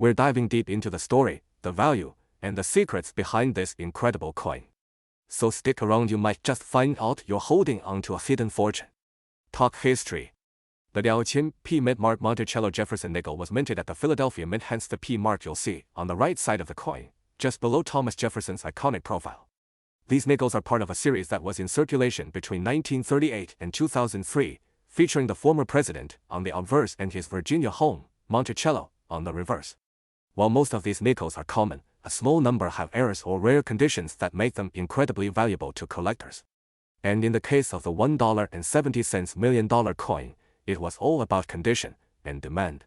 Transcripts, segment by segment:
We're diving deep into the story, the value, and the secrets behind this incredible coin. So stick around, you might just find out you're holding onto a hidden fortune. Talk history. The 1000 P mint-mark Monticello Jefferson nickel was minted at the Philadelphia Mint, hence the P mark you'll see on the right side of the coin, just below Thomas Jefferson's iconic profile. These nickels are part of a series that was in circulation between 1938 and 2003, featuring the former president on the obverse and his Virginia home, Monticello, on the reverse. While most of these nickels are common, a small number have errors or rare conditions that make them incredibly valuable to collectors. And in the case of the $1.70 million coin, it was all about condition and demand.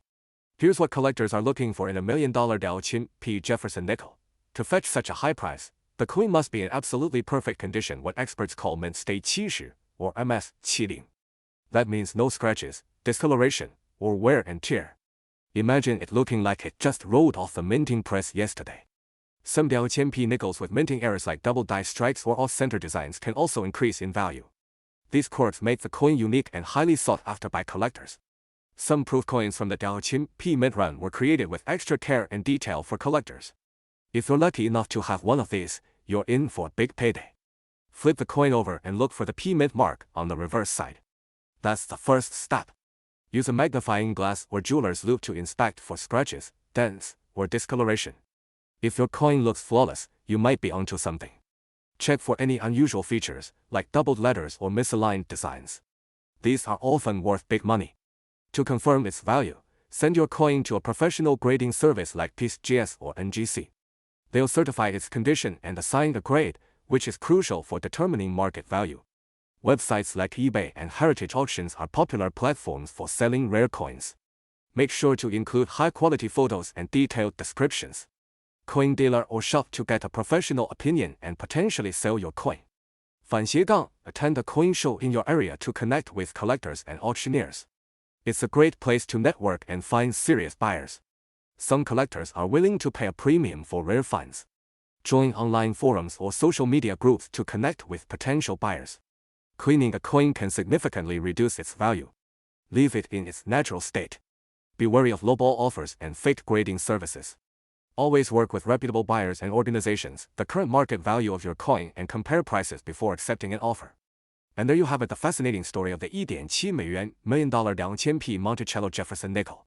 Here's what collectors are looking for in a $1 million 1000 P Jefferson nickel. To fetch such a high price, the coin must be in absolutely perfect condition, what experts call mint state 70 or MS 70. That means no scratches, discoloration, or wear and tear. Imagine it looking like it just rolled off the minting press yesterday. Some 1000 P nickels with minting errors like double die strikes or off-center designs can also increase in value. These quirks make the coin unique and highly sought after by collectors. Some proof coins from the 1000 P mint run were created with extra care and detail for collectors. If you're lucky enough to have one of these, you're in for a big payday. Flip the coin over and look for the P mint mark on the reverse side. That's the first step. Use a magnifying glass or jeweler's loupe to inspect for scratches, dents, or discoloration. If your coin looks flawless, you might be onto something. Check for any unusual features, like doubled letters or misaligned designs. These are often worth big money. To confirm its value, send your coin to a professional grading service like PCGS or NGC. They'll certify its condition and assign a grade, which is crucial for determining market value. Websites like eBay and heritage auctions are popular platforms for selling rare coins. Make sure to include high-quality photos and detailed descriptions. Coin dealer or shop to get a professional opinion and potentially sell your coin. 反斜杠, attend a coin show in your area to connect with collectors and auctioneers. It's a great place to network and find serious buyers. Some collectors are willing to pay a premium for rare finds. Join online forums or social media groups to connect with potential buyers. Cleaning a coin can significantly reduce its value. Leave it in its natural state. Be wary of lowball offers and fake grading services. Always work with reputable buyers and organizations, the current market value of your coin, and compare prices before accepting an offer. And there you have it, the fascinating story of the $1.7 million 1000 P Monticello Jefferson nickel.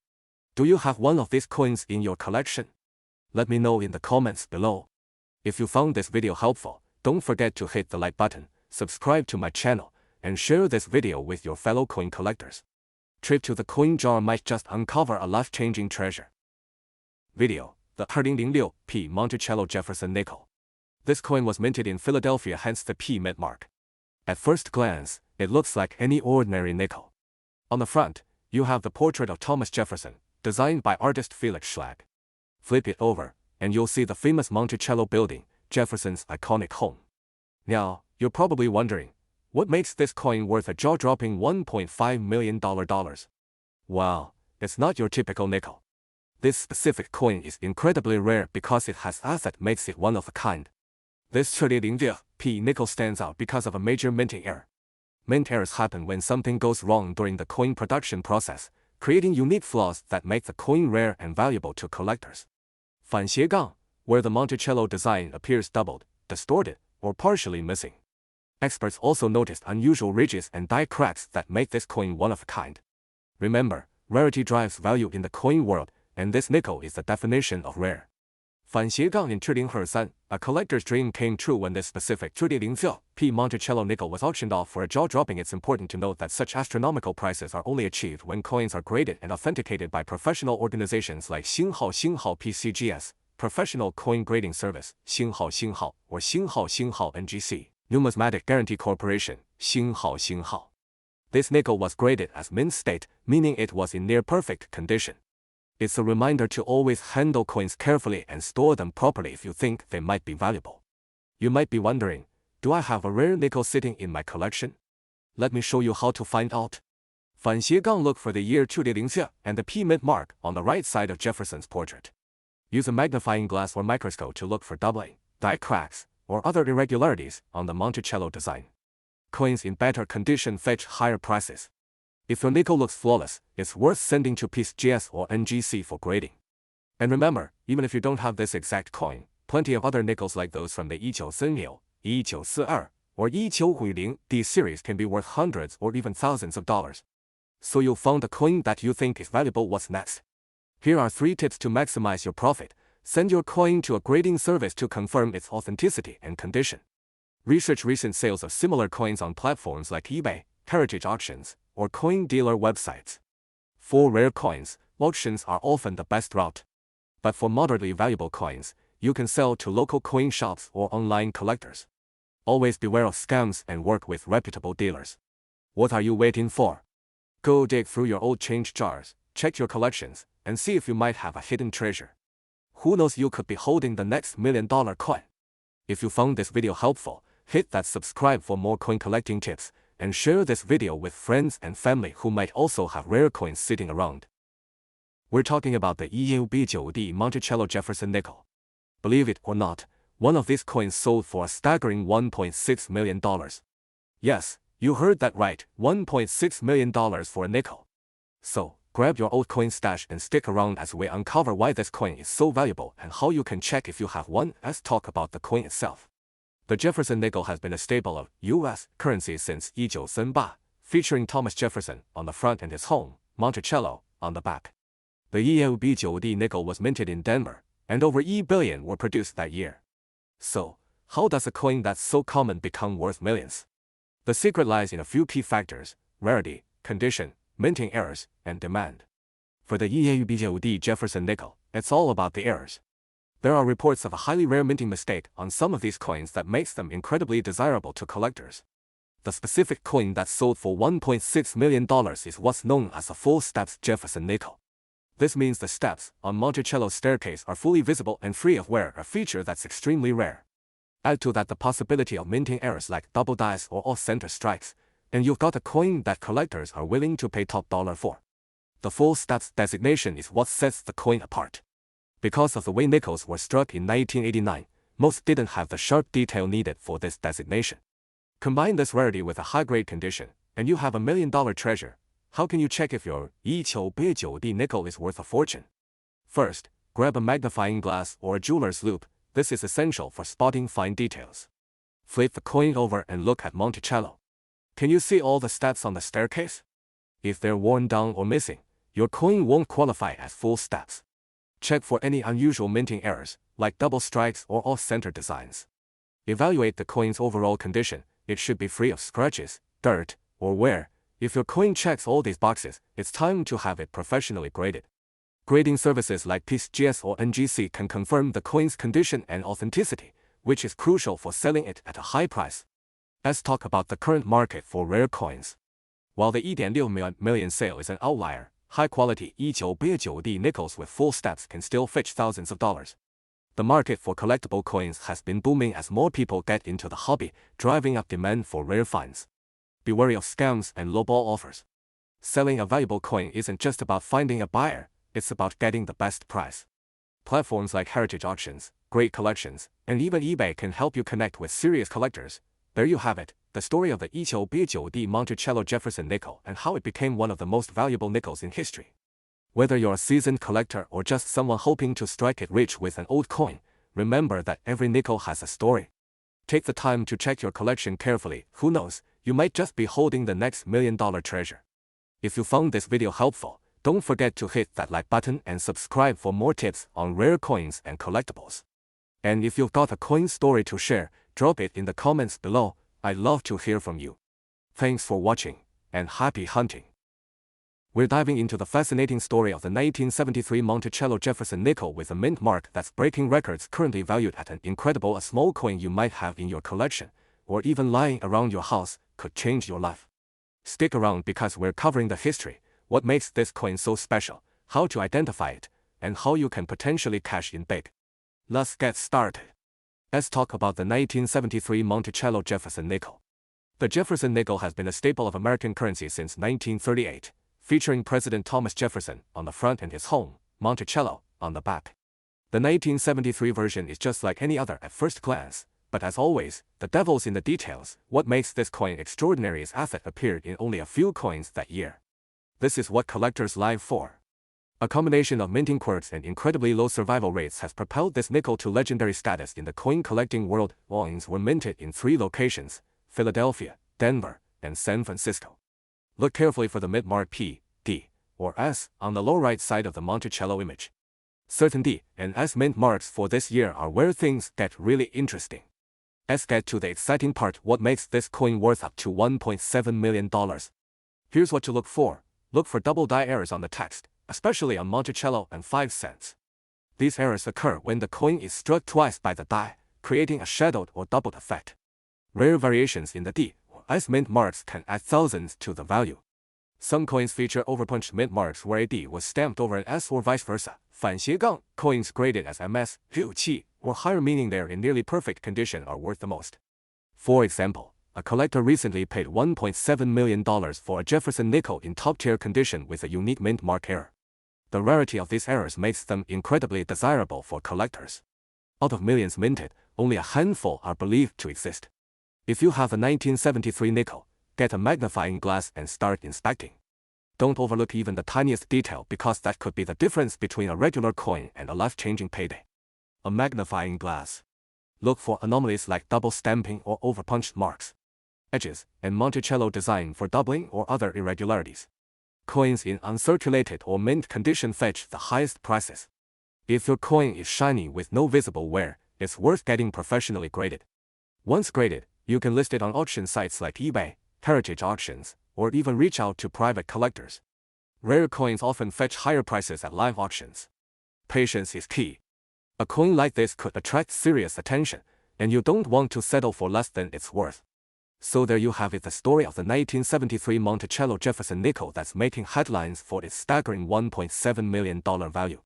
Do you have one of these coins in your collection? Let me know in the comments below. If you found this video helpful, don't forget to hit the like button, subscribe to my channel, and share this video with your fellow coin collectors. Trip to the coin jar might just uncover a life-changing treasure. Video. The 2006 P Monticello Jefferson nickel. This coin was minted in Philadelphia, hence the P mint mark. At first glance, it looks like any ordinary nickel. On the front, you have the portrait of Thomas Jefferson, designed by artist Felix Schlag. Flip it over, and you'll see the famous Monticello building, Jefferson's iconic home. Now, you're probably wondering, what makes this coin worth a jaw-dropping $1.5 million? Well, it's not your typical nickel. This specific coin is incredibly rare because it has assets that makes it one of a kind. This 2006 P nickel stands out because of a major minting error. Mint errors happen when something goes wrong during the coin production process, creating unique flaws that make the coin rare and valuable to collectors. 反斜杠, where the Monticello design appears doubled, distorted, or partially missing. Experts also noticed unusual ridges and die cracks that make this coin one of a kind. Remember, rarity drives value in the coin world, and this nickel is the definition of rare. 反斜杠in 2023, a collector's dream came true when this specific 2006 P Monticello nickel was auctioned off for a jaw-dropping. It's important to note that such astronomical prices are only achieved when coins are graded and authenticated by professional organizations like 星号 PCGS, Professional Coin Grading Service, 星号 or 星号 NGC, Numismatic Guarantee Corporation, 星号. This nickel was graded as mint state, meaning it was in near perfect condition. It's a reminder to always handle coins carefully and store them properly if you think they might be valuable. You might be wondering, do I have a rare nickel sitting in my collection? Let me show you how to find out. 反斜杠, look for the year 2006 and the P mint mark on the right side of Jefferson's portrait. Use a magnifying glass or microscope to look for doubling, die cracks, or other irregularities on the Monticello design. Coins in better condition fetch higher prices. If your nickel looks flawless, it's worth sending to PCGS or NGC for grading. And remember, even if you don't have this exact coin, plenty of other nickels like those from the 1936, 1942, or 1950D series can be worth hundreds or even thousands of dollars. So you found a coin that you think is valuable. What's next? Here are 3 tips to maximize your profit. Send your coin to a grading service to confirm its authenticity and condition. Research recent sales of similar coins on platforms like eBay, heritage auctions, or coin dealer websites. For rare coins, auctions are often the best route. But for moderately valuable coins, you can sell to local coin shops or online collectors. Always beware of scams and work with reputable dealers. What are you waiting for? Go dig through your old change jars, check your collections, and see if you might have a hidden treasure. Who knows, you could be holding the next $1 million coin. If you found this video helpful, hit that subscribe for more coin collecting tips, and share this video with friends and family who might also have rare coins sitting around. We're talking about the 1959 Monticello Jefferson nickel. Believe it or not, one of these coins sold for a staggering $1.6 million. Yes, you heard that right, $1.6 million for a nickel. So, grab your old coin stash and stick around as we uncover why this coin is so valuable and how you can check if you have one. Let's talk about the coin itself. The Jefferson nickel has been a staple of U.S. currency since 1938, featuring Thomas Jefferson on the front and his home, Monticello, on the back. The 1959 nickel was minted in Denver, and over $1 billion were produced that year. So, how does a coin that's so common become worth millions? The secret lies in a few key factors: rarity, condition, minting errors, and demand. For the 1959 Jefferson nickel, it's all about the errors. There are reports of a highly rare minting mistake on some of these coins that makes them incredibly desirable to collectors. The specific coin that sold for $1.6 million is what's known as a full steps Jefferson nickel. This means the steps on Monticello's staircase are fully visible and free of wear, a feature that's extremely rare. Add to that the possibility of minting errors like double dice or off-center strikes, and you've got a coin that collectors are willing to pay top dollar for. The full steps designation is what sets the coin apart. Because of the way nickels were struck in 1989, most didn't have the sharp detail needed for this designation. Combine this rarity with a high-grade condition, and you have $1 million treasure. How can you check if your 1959 nickel is worth a fortune? First, grab a magnifying glass or a jeweler's loupe. This is essential for spotting fine details. Flip the coin over and look at Monticello. Can you see all the stats on the staircase? If they're worn down or missing, your coin won't qualify as full steps. Check for any unusual minting errors, like double strikes or off-center designs. Evaluate the coin's overall condition. It should be free of scratches, dirt, or wear. If your coin checks all these boxes, it's time to have it professionally graded. Grading services like PCGS or NGC can confirm the coin's condition and authenticity, which is crucial for selling it at a high price. Let's talk about the current market for rare coins. While the 1.6 million sale is an outlier, high-quality 1959 nickels with full steps can still fetch thousands of dollars. The market for collectible coins has been booming as more people get into the hobby, driving up demand for rare finds. Be wary of scams and lowball offers. Selling a valuable coin isn't just about finding a buyer, it's about getting the best price. Platforms like heritage auctions, great collections, and even eBay can help you connect with serious collectors. There you have it, the story of the 1959 Monticello Jefferson nickel and how it became one of the most valuable nickels in history. Whether you're a seasoned collector or just someone hoping to strike it rich with an old coin, remember that every nickel has a story. Take the time to check your collection carefully. Who knows, you might just be holding the next $1 million treasure. If you found this video helpful, don't forget to hit that like button and subscribe for more tips on rare coins and collectibles. And if you've got a coin story to share, drop it in the comments below. I'd love to hear from you. Thanks for watching, and happy hunting. We're diving into the fascinating story of the 1973 Monticello Jefferson nickel with a mint mark that's breaking records, currently valued at an incredible. A small coin you might have in your collection, or even lying around your house, could change your life. Stick around because we're covering the history, what makes this coin so special, how to identify it, and how you can potentially cash in big. Let's get started. Let's talk about the 1973 Monticello Jefferson nickel. The Jefferson nickel has been a staple of American currency since 1938, featuring President Thomas Jefferson on the front and his home, Monticello, on the back. The 1973 version is just like any other at first glance, but as always, the devil's in the details. What makes this coin extraordinary is that it appeared in only a few coins that year. This is what collectors live for. A combination of minting quirks and incredibly low survival rates has propelled this nickel to legendary status in the coin collecting world. Coins were minted in 3 locations: Philadelphia, Denver, and San Francisco. Look carefully for the mint mark P, D, or S on the lower right side of the Monticello image. Certain D and S mint marks for this year are where things get really interesting. Let's get to the exciting part: what makes this coin worth up to $1.7 million. Here's what to look for. Look for double die errors on the text, especially on Monticello and 5 cents. These errors occur when the coin is struck twice by the die, creating a shadowed or doubled effect. Rare variations in the D or S mint marks can add thousands to the value. Some coins feature overpunched mint marks where a D was stamped over an S or vice versa. 反斜杠 coins graded as MS, 六七, or higher, meaning they're in nearly perfect condition, are worth the most. For example, a collector recently paid $1.7 million for a Jefferson nickel in top-tier condition with a unique mint mark error. The rarity of these errors makes them incredibly desirable for collectors. Out of millions minted, only a handful are believed to exist. If you have a 1973 nickel, get a magnifying glass and start inspecting. Don't overlook even the tiniest detail, because that could be the difference between a regular coin and a life-changing payday. A magnifying glass. Look for anomalies like double stamping or overpunched marks, edges, and Monticello design for doubling or other irregularities. Coins in uncirculated or mint condition fetch the highest prices. If your coin is shiny with no visible wear, it's worth getting professionally graded. Once graded, you can list it on auction sites like eBay, heritage auctions, or even reach out to private collectors. Rare coins often fetch higher prices at live auctions. Patience is key. A coin like this could attract serious attention, and you don't want to settle for less than it's worth. So there you have it, the story of the 1973 Monticello Jefferson nickel that's making headlines for its staggering $1.7 million value.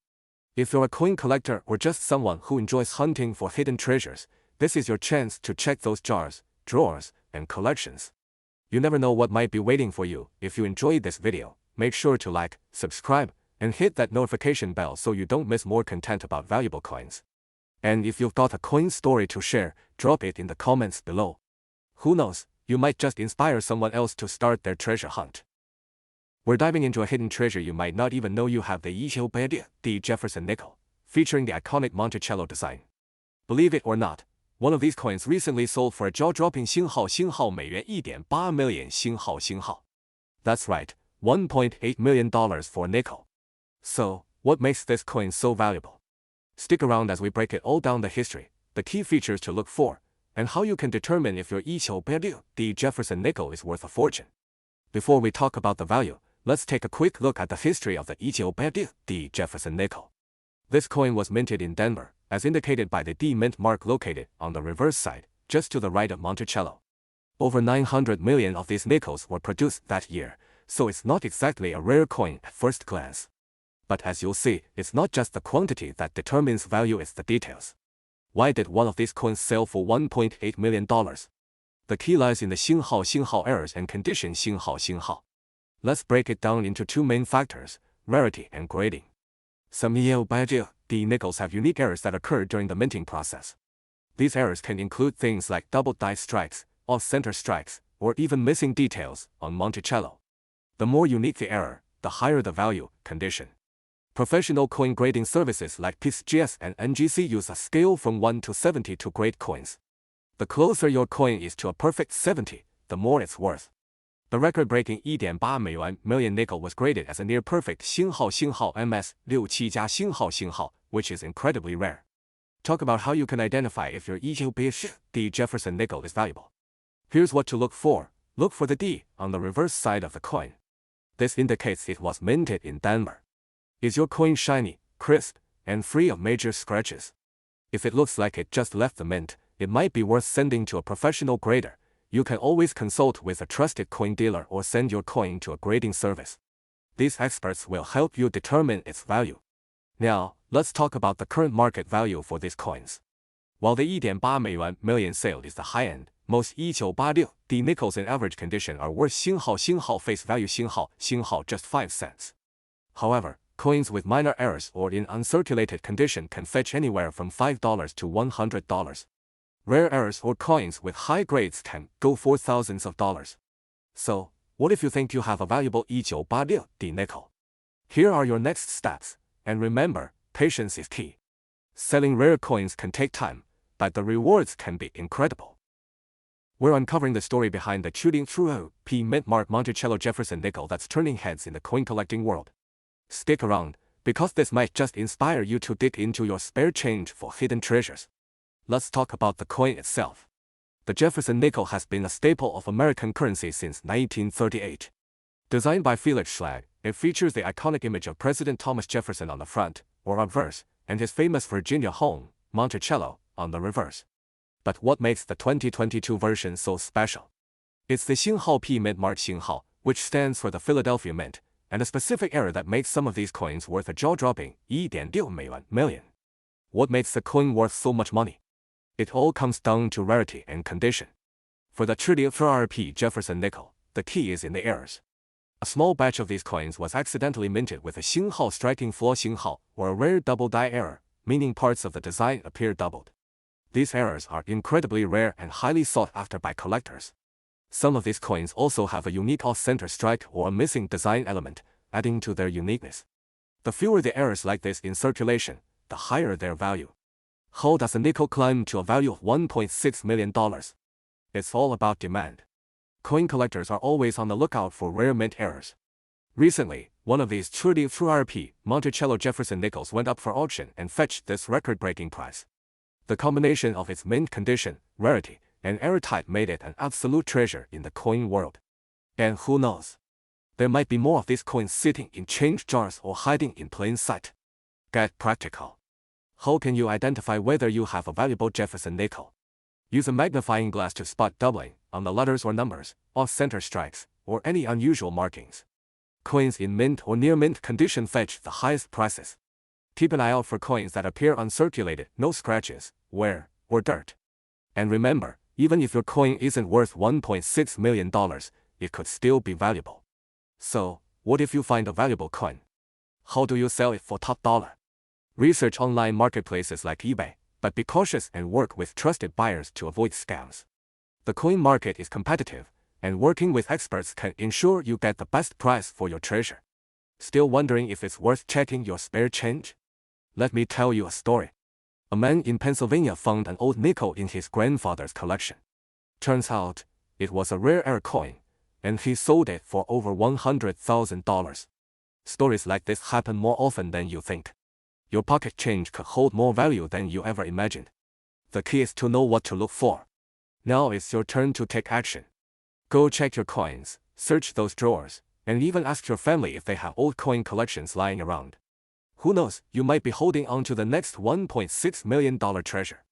If you're a coin collector or just someone who enjoys hunting for hidden treasures, this is your chance to check those jars, drawers, and collections. You never know what might be waiting for you. If you enjoyed this video, make sure to like, subscribe, and hit that notification bell so you don't miss more content about valuable coins. And if you've got a coin story to share, drop it in the comments below. Who knows, you might just inspire someone else to start their treasure hunt. We're diving into a hidden treasure you might not even know you have: the Jefferson nickel, featuring the iconic Monticello design. Believe it or not, one of these coins recently sold for a jaw-dropping 星号美元 1.8 million 星号. That's right, $1.8 million for a nickel. So, what makes this coin so valuable? Stick around as we break it all down: the history, the key features to look for, and how you can determine if your the Jefferson nickel is worth a fortune. Before we talk about the value, let's take a quick look at the history of the Jefferson nickel. This coin was minted in Denver, as indicated by the D mint mark located on the reverse side, just to the right of Monticello. Over 900 million of these nickels were produced that year, so it's not exactly a rare coin at first glance. But as you'll see, it's not just the quantity that determines value, it's the details. Why did one of these coins sell for $1.8 million? The key lies in the 星号 errors and condition 星号. Let's break it down into 2 main factors: rarity and grading. Some the nickels have unique errors that occur during the minting process. These errors can include things like double die strikes, off-center strikes, or even missing details on Monticello. The more unique the error, the higher the value. Condition. Professional coin grading services like PISGS and NGC use a scale from 1 to 70 to grade coins. The closer your coin is to a perfect 70, the more it's worth. The record-breaking 1.8 million nickel was graded as a near-perfect 星号 MS 六七加星号, which is incredibly rare. Talk about how you can identify if your the Jefferson nickel is valuable. Here's what to look for. Look for the D on the reverse side of the coin. This indicates it was minted in Denver. Is your coin shiny, crisp, and free of major scratches? If it looks like it just left the mint, it might be worth sending to a professional grader. You can always consult with a trusted coin dealer or send your coin to a grading service. These experts will help you determine its value. Now, let's talk about the current market value for these coins. While the 1.8 million sale is the high end, most 1986 nickels in average condition are worth 星号 face value 星号 just 5 cents. However, coins with minor errors or in uncirculated condition can fetch anywhere from $5 to $100. Rare errors or coins with high grades can go for thousands of dollars. So, what if you think you have a valuable 1986 nickel? Here are your next steps, and remember, patience is key. Selling rare coins can take time, but the rewards can be incredible. We're uncovering the story behind the shooting through a mint-mark Monticello Jefferson nickel that's turning heads in the coin collecting world. Stick around, because this might just inspire you to dig into your spare change for hidden treasures. Let's talk about the coin itself. The Jefferson nickel has been a staple of American currency since 1938. Designed by Felix Schlag, it features the iconic image of President Thomas Jefferson on the front, or obverse, and his famous Virginia home, Monticello, on the reverse. But what makes the 2022 version so special? It's the 星号 P mint-mark 星号, which stands for the Philadelphia Mint, and a specific error that makes some of these coins worth a jaw-dropping $1.6 million. What makes the coin worth so much money? It all comes down to rarity and condition. For the 34P Jefferson nickel, the key is in the errors. A small batch of these coins was accidentally minted with a 星号 striking flaw 星号, or a rare double die error, meaning parts of the design appear doubled. These errors are incredibly rare and highly sought after by collectors. Some of these coins also have a unique off-center strike or a missing design element, adding to their uniqueness. The fewer the errors like this in circulation, the higher their value. How does a nickel climb to a value of $1.6 million? It's all about demand. Coin collectors are always on the lookout for rare mint errors. Recently, one of these 34P Monticello Jefferson nickels went up for auction and fetched this record-breaking price. The combination of its mint condition, rarity, and error type made it an absolute treasure in the coin world. And who knows? There might be more of these coins sitting in change jars or hiding in plain sight. Get practical. How can you identify whether you have a valuable Jefferson nickel? Use a magnifying glass to spot doubling on the letters or numbers, off-center strikes, or any unusual markings. Coins in mint or near mint condition fetch the highest prices. Keep an eye out for coins that appear uncirculated, no scratches, wear, or dirt. And remember, even if your coin isn't worth $1.6 million, it could still be valuable. So, what if you find a valuable coin? How do you sell it for top dollar? Research online marketplaces like eBay, but be cautious and work with trusted buyers to avoid scams. The coin market is competitive, and working with experts can ensure you get the best price for your treasure. Still wondering if it's worth checking your spare change? Let me tell you a story. A man in Pennsylvania found an old nickel in his grandfather's collection. Turns out, it was a rare air coin, and he sold it for over $100,000. Stories like this happen more often than you think. Your pocket change could hold more value than you ever imagined. The key is to know what to look for. Now it's your turn to take action. Go check your coins, search those drawers, and even ask your family if they have old coin collections lying around. Who knows, you might be holding on to the next $1.6 million treasure.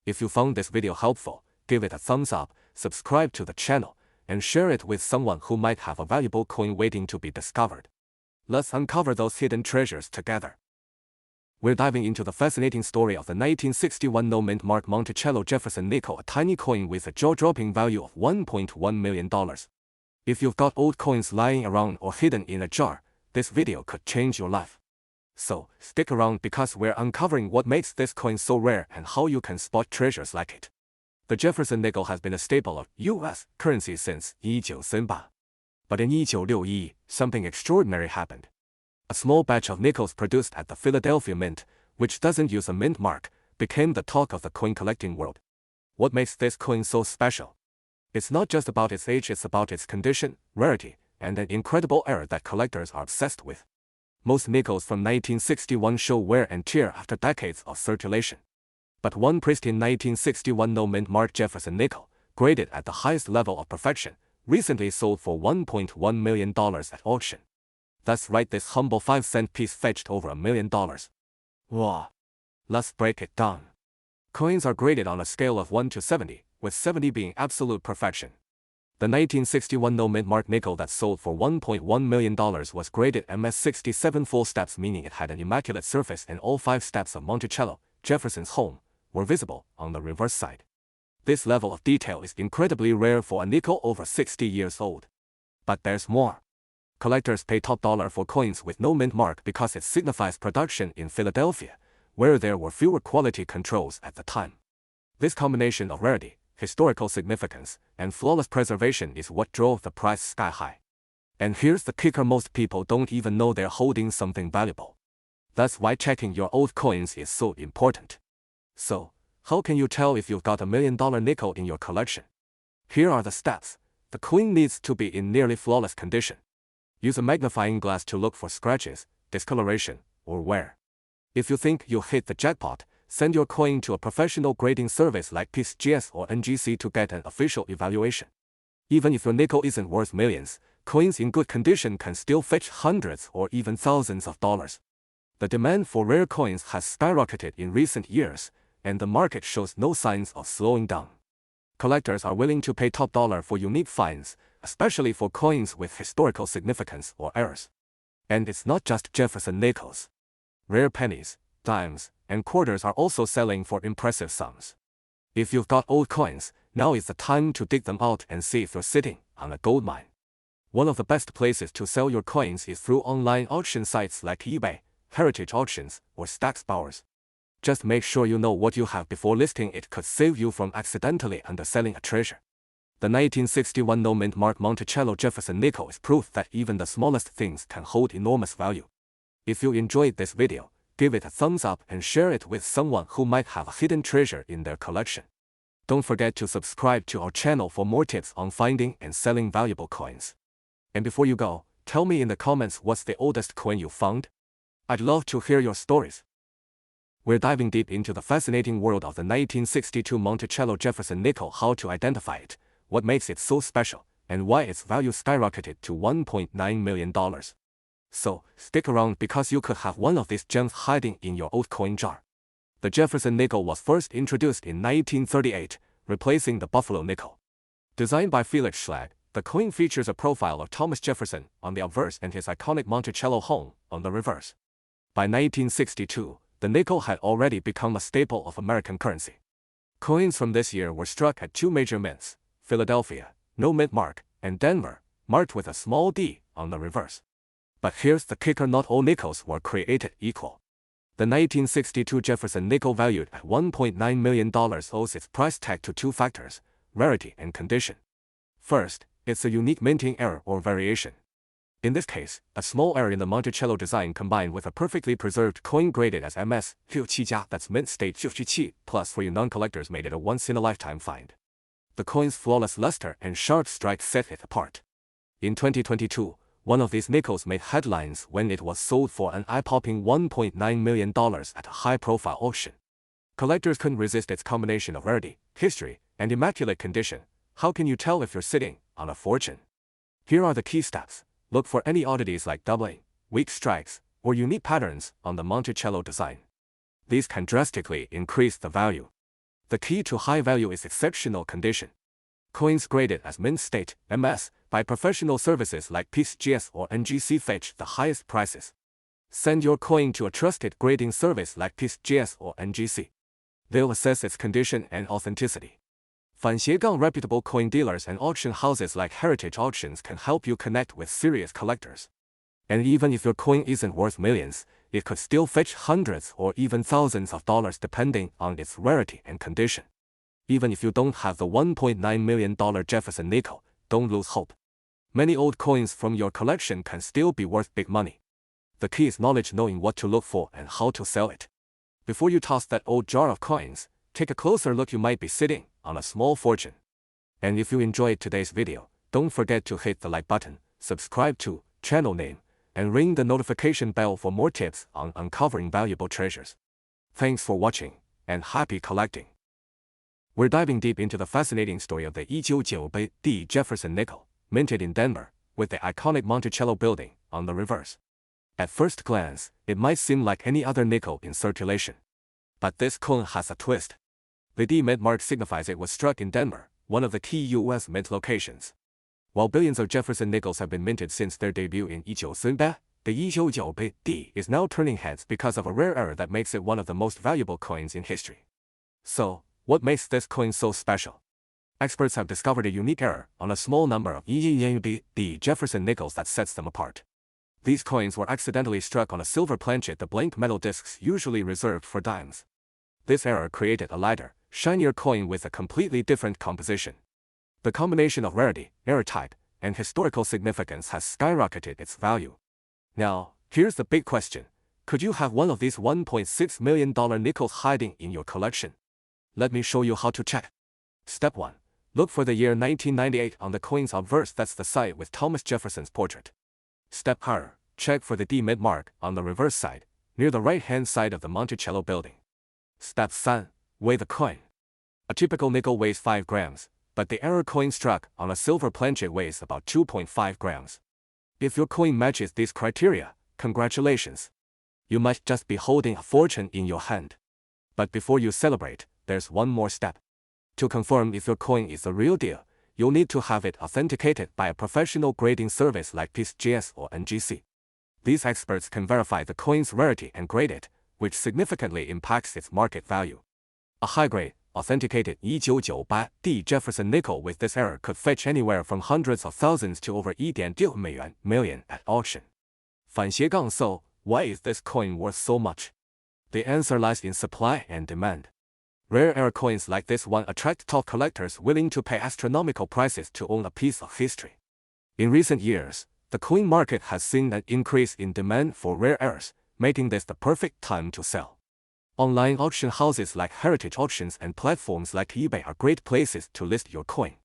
If you found this video helpful, give it a thumbs up, subscribe to the channel, and share it with someone who might have a valuable coin waiting to be discovered. Let's uncover those hidden treasures together. We're diving into the fascinating story of the 1961 no-mint-mark Monticello Jefferson nickel, a tiny coin with a jaw-dropping value of $1.1 million. If you've got old coins lying around or hidden in a jar, this video could change your life. So, stick around because we're uncovering what makes this coin so rare and how you can spot treasures like it. The Jefferson nickel has been a staple of U.S. currency since 1938. But in 1961, something extraordinary happened. A small batch of nickels produced at the Philadelphia Mint, which doesn't use a mint mark, became the talk of the coin collecting world. What makes this coin so special? It's not just about its age, it's about its condition, rarity, and an incredible error that collectors are obsessed with. Most nickels from 1961 show wear and tear after decades of circulation. But one pristine 1961 no-mint-mark Jefferson nickel, graded at the highest level of perfection, recently sold for $1.1 million at auction. That's right, this humble 5-cent piece fetched over $1 million. Wow! Let's break it down. Coins are graded on a scale of 1 to 70, with 70 being absolute perfection. The 1961 no-mint-mark nickel that sold for $1.1 million was graded MS67 full steps, meaning it had an immaculate surface and all 5 steps of Monticello, Jefferson's home, were visible on the reverse side. This level of detail is incredibly rare for a nickel over 60 years old. But there's more. Collectors pay top dollar for coins with no mint mark because it signifies production in Philadelphia, where there were fewer quality controls at the time. This combination of rarity, historical significance, and flawless preservation is what drove the price sky high. And here's the kicker: most people don't even know they're holding something valuable. That's why checking your old coins is so important. So, how can you tell if you've got $1 million nickel in your collection? Here are the steps. The coin needs to be in nearly flawless condition. Use a magnifying glass to look for scratches, discoloration, or wear. If you think you'll hit the jackpot, send your coin to a professional grading service like PSGS or NGC to get an official evaluation. Even if your nickel isn't worth millions, coins in good condition can still fetch hundreds or even thousands of dollars. The demand for rare coins has skyrocketed in recent years, and the market shows no signs of slowing down. Collectors are willing to pay top dollar for unique finds, especially for coins with historical significance or errors. And it's not just Jefferson nickels. Rare pennies, dimes, and quarters are also selling for impressive sums. If you've got old coins, now is the time to dig them out and see if you're sitting on a gold mine. One of the best places to sell your coins is through online auction sites like eBay, Heritage Auctions, or Stacksbowers. Just make sure you know what you have before listing. It could save you from accidentally underselling a treasure. The 1961 no-mint mark Monticello Jefferson nickel is proof that even the smallest things can hold enormous value. If you enjoyed this video, give it a thumbs up and share it with someone who might have a hidden treasure in their collection. Don't forget to subscribe to our channel for more tips on finding and selling valuable coins. And before you go, tell me in the comments what's the oldest coin you found? I'd love to hear your stories. We're diving deep into the fascinating world of the 1962 Monticello Jefferson nickel, how to identify it, what makes it so special, and why its value skyrocketed to $1.9 million. So, stick around because you could have one of these gems hiding in your old coin jar. The Jefferson nickel was first introduced in 1938, replacing the Buffalo nickel. Designed by Felix Schlag, the coin features a profile of Thomas Jefferson on the obverse and his iconic Monticello home on the reverse. By 1962, the nickel had already become a staple of American currency. Coins from this year were struck at two major mints, Philadelphia, no mint mark, and Denver, marked with a small d on the reverse. But here's the kicker: not all nickels were created equal. The 1962 Jefferson nickel, valued at $1.9 million, owes its price tag to two factors: rarity and condition. First, it's a unique minting error or variation. In this case, a small error in the Monticello design combined with a perfectly preserved coin graded as MS 67, that's mint state 67, plus for you non-collectors made it a once-in-a-lifetime find. The coin's flawless luster and sharp strike set it apart. In 2022, one of these nickels made headlines when it was sold for an eye-popping $1.9 million at a high-profile auction. Collectors couldn't resist its combination of rarity, history, and immaculate condition. How can you tell if you're sitting on a fortune? Here are the key steps. Look for any oddities like doubling, weak strikes, or unique patterns on the Monticello design. These can drastically increase the value. The key to high value is exceptional condition. Coins graded as mint state, MS, by professional services like PSGS or NGC fetch the highest prices. Send your coin to a trusted grading service like PSGS or NGC. They'll assess its condition and authenticity. Reputable coin dealers and auction houses like Heritage Auctions can help you connect with serious collectors. And even if your coin isn't worth millions, it could still fetch hundreds or even thousands of dollars depending on its rarity and condition. Even if you don't have the $1.9 million Jefferson nickel, don't lose hope. Many old coins from your collection can still be worth big money. The key is knowledge, knowing what to look for and how to sell it. Before you toss that old jar of coins, take a closer look. You might be sitting on a small fortune. And if you enjoyed today's video, don't forget to hit the like button, subscribe to channel name, and ring the notification bell for more tips on uncovering valuable treasures. Thanks for watching, and happy collecting. We're diving deep into the fascinating story of the 1998 Jefferson nickel, minted in Denver, with the iconic Monticello building on the reverse. At first glance, it might seem like any other nickel in circulation. But this coin has a twist. The D mint mark signifies it was struck in Denver, one of the key U.S. mint locations. While billions of Jefferson nickels have been minted since their debut in 1938, the 1998 D is now turning heads because of a rare error that makes it one of the most valuable coins in history. So, what makes this coin so special? Experts have discovered a unique error on a small number of 1998 Jefferson nickels that sets them apart. These coins were accidentally struck on a silver planchet, the blank metal discs usually reserved for dimes. This error created a lighter, shinier coin with a completely different composition. The combination of rarity, error type, and historical significance has skyrocketed its value. Now, here's the big question. Could you have one of these $1.6 million nickels hiding in your collection? Let me show you how to check. Step 1. Look for the year 1998 on the coin's obverse. That's the side with Thomas Jefferson's portrait. Step 2. Check for the D mint mark on the reverse side, near the right-hand side of the Monticello building. Step 3. Weigh the coin. A typical nickel weighs 5 grams, but the error coin struck on a silver planchet weighs about 2.5 grams. If your coin matches these criteria, congratulations. You might just be holding a fortune in your hand. But before you celebrate, there's one more step. To confirm if your coin is the real deal, you'll need to have it authenticated by a professional grading service like PISGS or NGC. These experts can verify the coin's rarity and grade it, which significantly impacts its market value. A high-grade, authenticated 1998 D Jefferson nickel with this error could fetch anywhere from hundreds of thousands to over $1.6 million at auction. So, why is this coin worth so much? The answer lies in supply and demand. Rare air coins like this one attract top collectors willing to pay astronomical prices to own a piece of history. In recent years, the coin market has seen an increase in demand for rare airs, making this the perfect time to sell. Online auction houses like Heritage Auctions and platforms like eBay are great places to list your coin.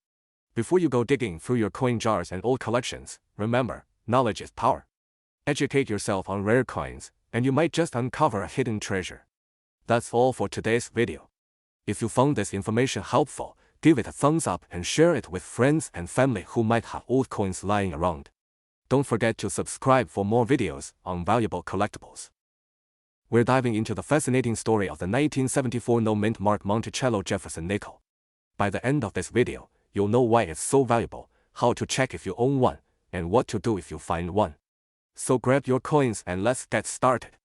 Before you go digging through your coin jars and old collections, remember, knowledge is power. Educate yourself on rare coins, and you might just uncover a hidden treasure. That's all for today's video. If you found this information helpful, give it a thumbs up and share it with friends and family who might have old coins lying around. Don't forget to subscribe for more videos on valuable collectibles. We're diving into the fascinating story of the 1974 no-mint mark Monticello Jefferson nickel. By the end of this video, you'll know why it's so valuable, how to check if you own one, and what to do if you find one. So grab your coins and let's get started.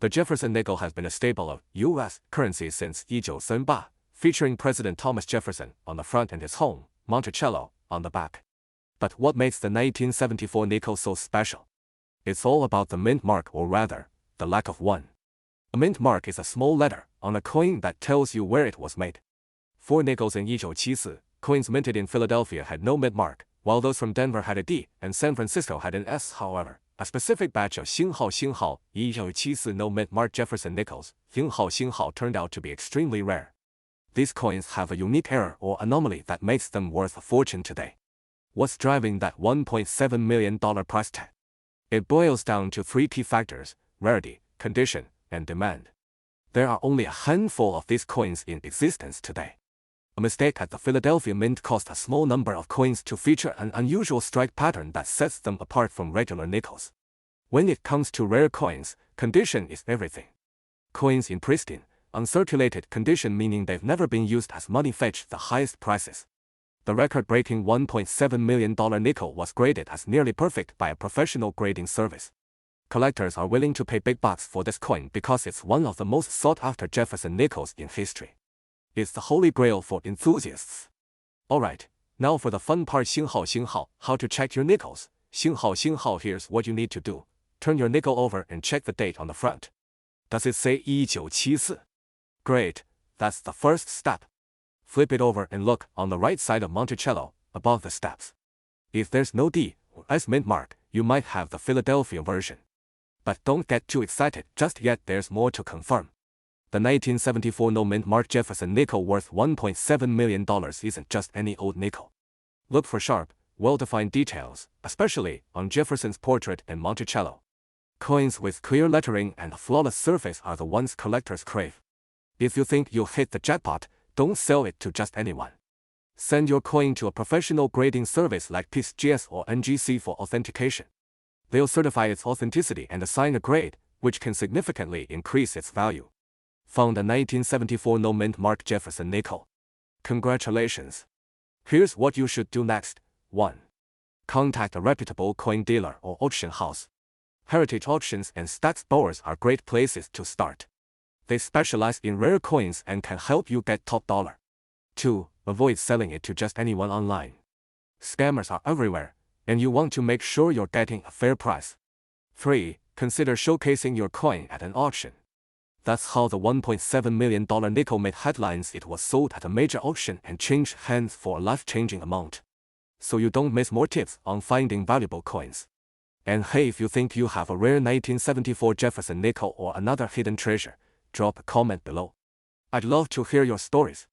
The Jefferson nickel has been a staple of U.S. currency since 1938, featuring President Thomas Jefferson on the front and his home, Monticello, on the back. But what makes the 1974 nickel so special? It's all about the mint mark, or rather, the lack of one. A mint mark is a small letter on a coin that tells you where it was made. 4 nickels in 1974, coins minted in Philadelphia had no mint mark, while those from Denver had a D and San Francisco had an S. However, a specific batch of 1974 no mint mark Jefferson nickels, 型号 turned out to be extremely rare. These coins have a unique error or anomaly that makes them worth a fortune today. What's driving that $1.7 million price tag? It boils down to 3 key factors: rarity, condition, and demand. There are only a handful of these coins in existence today. A mistake at the Philadelphia Mint caused a small number of coins to feature an unusual strike pattern that sets them apart from regular nickels. When it comes to rare coins, condition is everything. Coins in pristine, uncirculated condition, meaning they've never been used as money, fetch the highest prices. The record-breaking $1.7 million nickel was graded as nearly perfect by a professional grading service. Collectors are willing to pay big bucks for this coin because it's one of the most sought-after Jefferson nickels in history. It's the holy grail for enthusiasts. Alright, now for the fun part: 型号, how to check your nickels. 型号, here's what you need to do. Turn your nickel over and check the date on the front. Does it say 1974? Great, that's the first step. Flip it over and look on the right side of Monticello, above the steps. If there's no D or S mint mark, you might have the Philadelphia version. But don't get too excited just yet, there's more to confirm. The 1974 no-mint mark Jefferson nickel worth $1.7 million isn't just any old nickel. Look for sharp, well-defined details, especially on Jefferson's portrait and Monticello. Coins with clear lettering and a flawless surface are the ones collectors crave. If you think you'll hit the jackpot, don't sell it to just anyone. Send your coin to a professional grading service like PISGS or NGC for authentication. They'll certify its authenticity and assign a grade, which can significantly increase its value. Found a 1974 no-mint mark Jefferson nickel. Congratulations! Here's what you should do next. 1. Contact a reputable coin dealer or auction house. Heritage Auctions and Stats Bowers are great places to start. They specialize in rare coins and can help you get top dollar. 2. Avoid selling it to just anyone online. Scammers are everywhere, and you want to make sure you're getting a fair price. 3. Consider showcasing your coin at an auction. That's how the $1.7 million nickel made headlines. It was sold at a major auction and changed hands for a life-changing amount. so you don't miss more tips on finding valuable coins. And hey, if you think you have a rare 1974 Jefferson nickel or another hidden treasure, drop a comment below. I'd love to hear your stories.